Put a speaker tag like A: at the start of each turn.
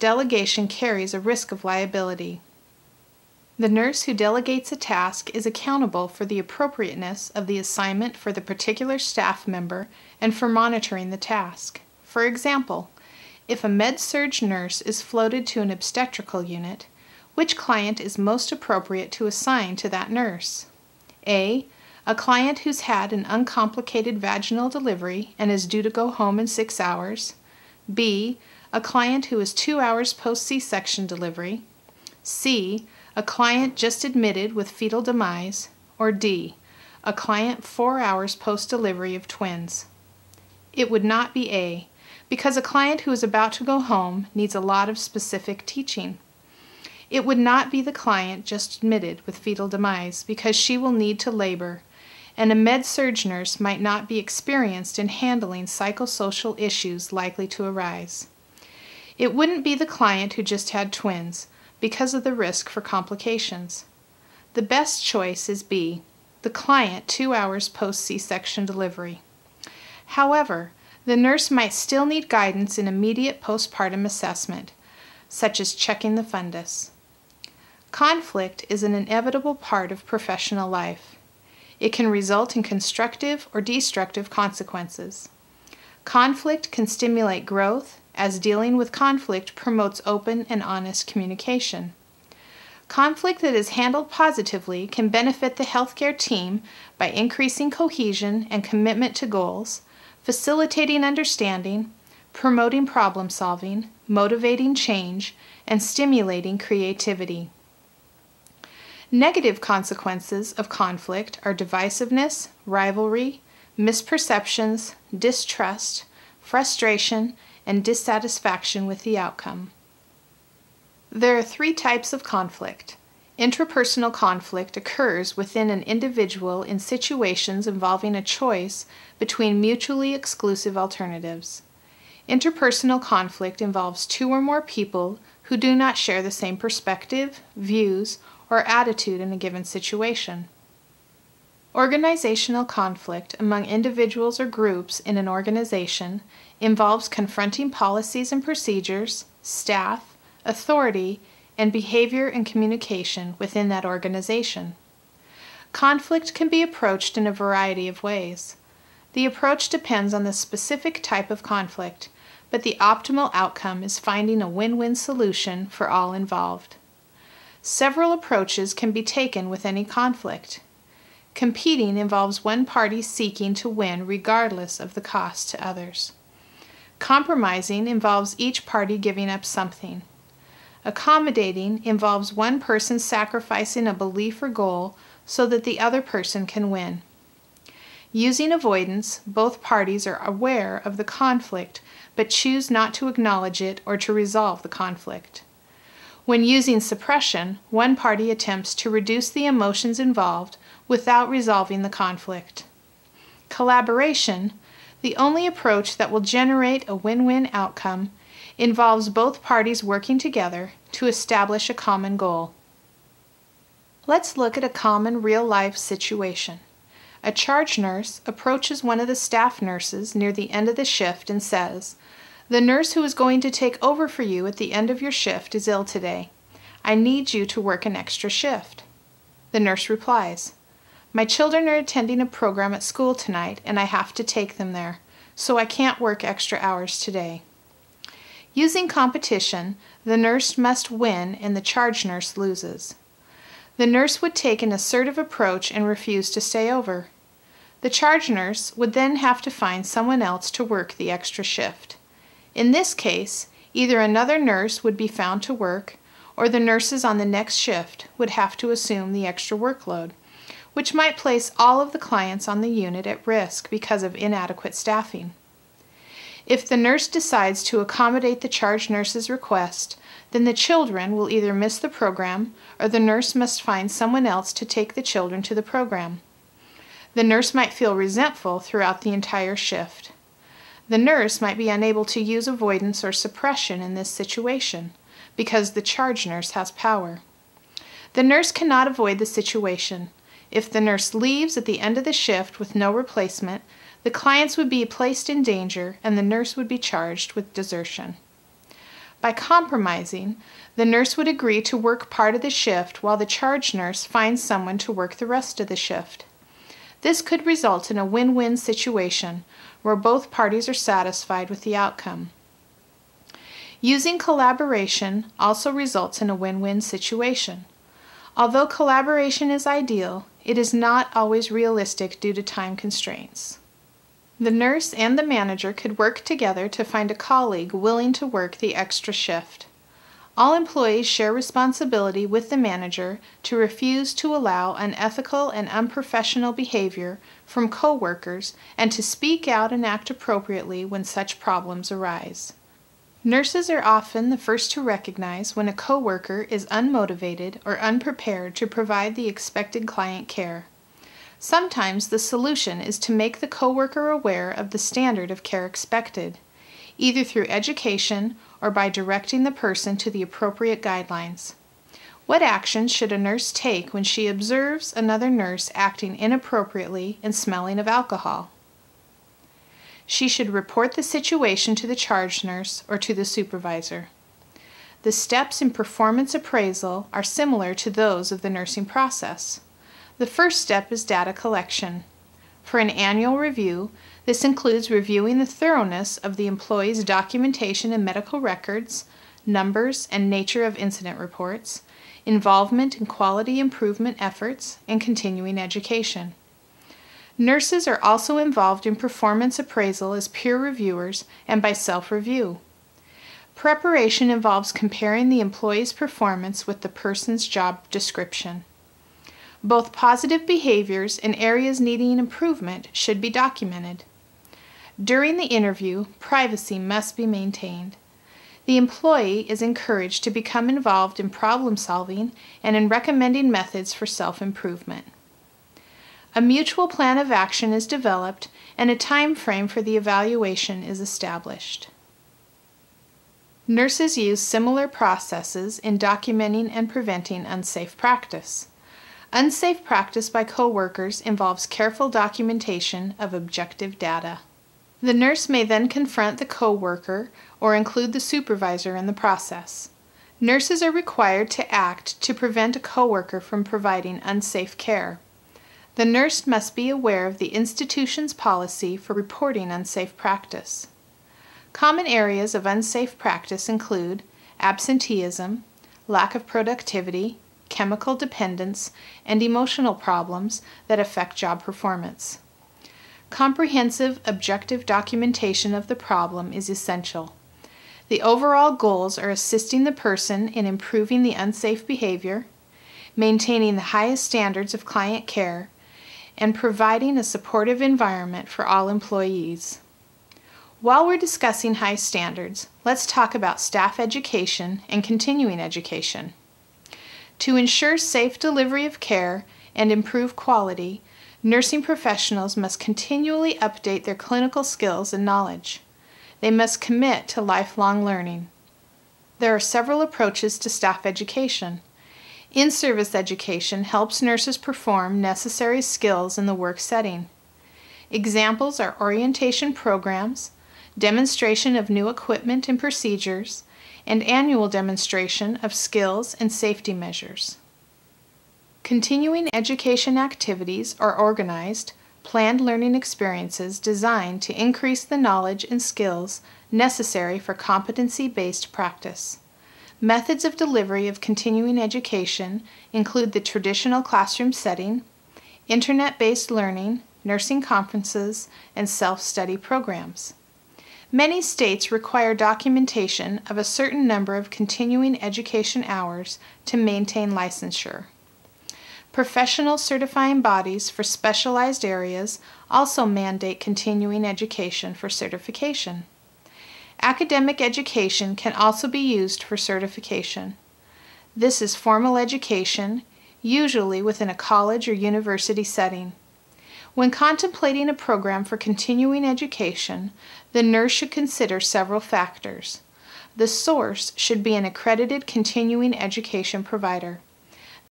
A: delegation carries a risk of liability. The nurse who delegates a task is accountable for the appropriateness of the assignment for the particular staff member and for monitoring the task. For example, if a med-surg nurse is floated to an obstetrical unit, which client is most appropriate to assign to that nurse? A client who's had an uncomplicated vaginal delivery and is due to go home in 6 hours. B, a client who is 2 hours post C-section delivery. C, a client just admitted with fetal demise. Or D, a client 4 hours post-delivery of twins. It would not be A, because a client who is about to go home needs a lot of specific teaching. It would not be the client just admitted with fetal demise, because she will need to labor, and a med-surg nurse might not be experienced in handling psychosocial issues likely to arise. It wouldn't be the client who just had twins, because of the risk for complications. The best choice is B, the client 2 hours post C-section delivery. However, the nurse might still need guidance in immediate postpartum assessment, such as checking the fundus. Conflict is an inevitable part of professional life. It can result in constructive or destructive consequences. Conflict can stimulate growth, as dealing with conflict promotes open and honest communication. Conflict that is handled positively can benefit the healthcare team by increasing cohesion and commitment to goals, facilitating understanding, promoting problem solving, motivating change, and stimulating creativity. Negative consequences of conflict are divisiveness, rivalry, misperceptions, distrust, frustration, and dissatisfaction with the outcome. There are 3 types of conflict. Intrapersonal conflict occurs within an individual in situations involving a choice between mutually exclusive alternatives. Interpersonal conflict involves 2 or more people who do not share the same perspective, views, or attitude in a given situation. Organizational conflict among individuals or groups in an organization involves confronting policies and procedures, staff, authority, and behavior and communication within that organization. Conflict can be approached in a variety of ways. The approach depends on the specific type of conflict, but the optimal outcome is finding a win-win solution for all involved. Several approaches can be taken with any conflict. Competing involves one party seeking to win regardless of the cost to others. Compromising involves each party giving up something. Accommodating involves one person sacrificing a belief or goal so that the other person can win. Using avoidance, both parties are aware of the conflict but choose not to acknowledge it or to resolve the conflict. When using suppression, one party attempts to reduce the emotions involved without resolving the conflict. Collaboration, the only approach that will generate a win-win outcome, involves both parties working together to establish a common goal. Let's look at a common real-life situation. A charge nurse approaches one of the staff nurses near the end of the shift and says, "The nurse who is going to take over for you at the end of your shift is ill today. I need you to work an extra shift." The nurse replies, "My children are attending a program at school tonight and I have to take them there, so I can't work extra hours today." Using competition, the nurse must win and the charge nurse loses. The nurse would take an assertive approach and refuse to stay over. The charge nurse would then have to find someone else to work the extra shift. In this case, either another nurse would be found to work, or the nurses on the next shift would have to assume the extra workload, which might place all of the clients on the unit at risk because of inadequate staffing. If the nurse decides to accommodate the charge nurse's request, then the children will either miss the program or the nurse must find someone else to take the children to the program. The nurse might feel resentful throughout the entire shift. The nurse might be unable to use avoidance or suppression in this situation because the charge nurse has power. The nurse cannot avoid the situation. If the nurse leaves at the end of the shift with no replacement, the clients would be placed in danger and the nurse would be charged with desertion. By compromising, the nurse would agree to work part of the shift while the charge nurse finds someone to work the rest of the shift. This could result in a win-win situation where both parties are satisfied with the outcome. Using collaboration also results in a win-win situation. Although collaboration is ideal, it is not always realistic due to time constraints. The nurse and the manager could work together to find a colleague willing to work the extra shift. All employees share responsibility with the manager to refuse to allow unethical and unprofessional behavior from coworkers and to speak out and act appropriately when such problems arise. Nurses are often the first to recognize when a coworker is unmotivated or unprepared to provide the expected client care. Sometimes the solution is to make the coworker aware of the standard of care expected, either through education or by directing the person to the appropriate guidelines. What actions should a nurse take when she observes another nurse acting inappropriately and smelling of alcohol? She should report the situation to the charge nurse or to the supervisor. The steps in performance appraisal are similar to those of the nursing process. The first step is data collection. For an annual review, this includes reviewing the thoroughness of the employee's documentation and medical records, numbers and nature of incident reports, involvement in quality improvement efforts, and continuing education. Nurses are also involved in performance appraisal as peer reviewers and by self-review. Preparation involves comparing the employee's performance with the person's job description. Both positive behaviors and areas needing improvement should be documented. During the interview, privacy must be maintained. The employee is encouraged to become involved in problem solving and in recommending methods for self-improvement. A mutual plan of action is developed and a time frame for the evaluation is established. Nurses use similar processes in documenting and preventing unsafe practice. Unsafe practice by coworkers involves careful documentation of objective data. The nurse may then confront the coworker or include the supervisor in the process. Nurses are required to act to prevent a coworker from providing unsafe care. The nurse must be aware of the institution's policy for reporting unsafe practice. Common areas of unsafe practice include absenteeism, lack of productivity, chemical dependence, and emotional problems that affect job performance. Comprehensive, objective documentation of the problem is essential. The overall goals are assisting the person in improving the unsafe behavior, maintaining the highest standards of client care, and providing a supportive environment for all employees. While we're discussing high standards, let's talk about staff education and continuing education. To ensure safe delivery of care and improve quality, nursing professionals must continually update their clinical skills and knowledge. They must commit to lifelong learning. There are several approaches to staff education. In-service education helps nurses perform necessary skills in the work setting. Examples are orientation programs, demonstration of new equipment and procedures, and annual demonstration of skills and safety measures. Continuing education activities are organized, planned learning experiences designed to increase the knowledge and skills necessary for competency-based practice. Methods of delivery of continuing education include the traditional classroom setting, internet-based learning, nursing conferences, and self-study programs. Many states require documentation of a certain number of continuing education hours to maintain licensure. Professional certifying bodies for specialized areas also mandate continuing education for certification. Academic education can also be used for certification. This is formal education, usually within a college or university setting. When contemplating a program for continuing education, the nurse should consider several factors. The source should be an accredited continuing education provider.